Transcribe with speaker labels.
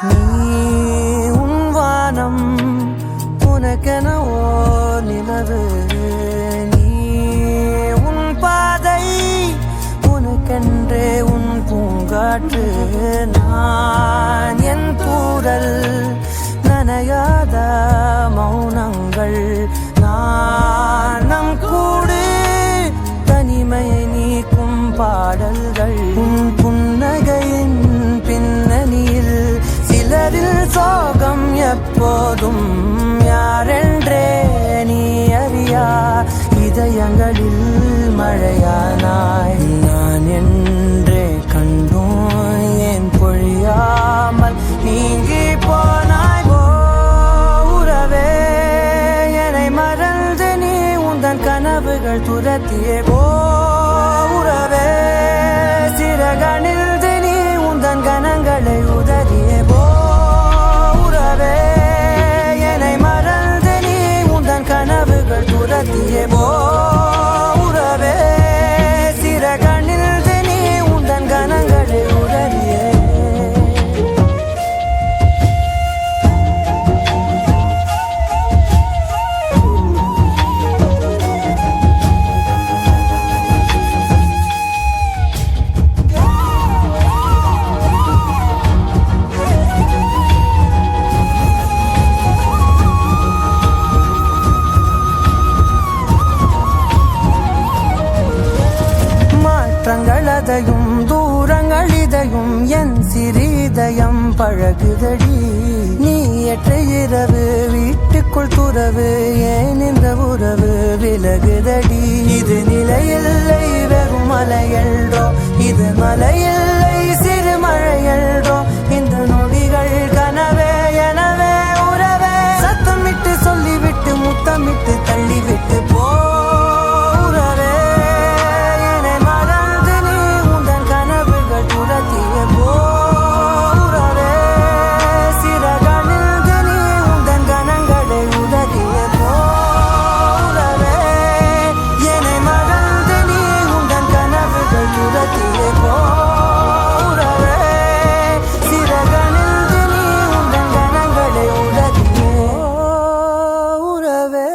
Speaker 1: நீ உன் வானம் உனக்கென ஓர் நிலவு, நீ உன் பாதை உனக்கென்றே உன் பூங்காற்று. நான் என் கூடல் நனையாத மௌனங்கள், நான் நம் கூடு தனிமையை நீக்கும் பாடல்கள். உன் புன்னகையின் பின்னணியில் சிலரில் சோகம் எப்போதும் யாரென்றே நீ அறியா இதயங்களில் மழையானாய். நான் என்றே கண்டோம் ஏன் பொழியாமல் நீங்கி போனாய். உறவே என்னை மறந்து நீ உந்தன் கனவுகள் துரத்தியே போ. உறவே சிறகணிந்து நீ உந்தன் கனங்களை உதறியே போ. உறவே என்னை மறந்து நீ உந்தன் கனவுகள் துரத்தியே போ. உறவே சிறகணிந்து நீ உந்தன் கனங்களை உதறியே. மாற்றங்களதையும் தூரங்கள் இதையும் என் சிறிதயம் பழகுதடி. நீ ஏற்ற இரவு வீட்டுக்குள் துறவு, ஏன் இந்த உறவு விலகுதடி. இது நிலையில்லை வெறும் மலையல்றோ, இது மலையில்லை சிறு மழையல்றோ. இந்த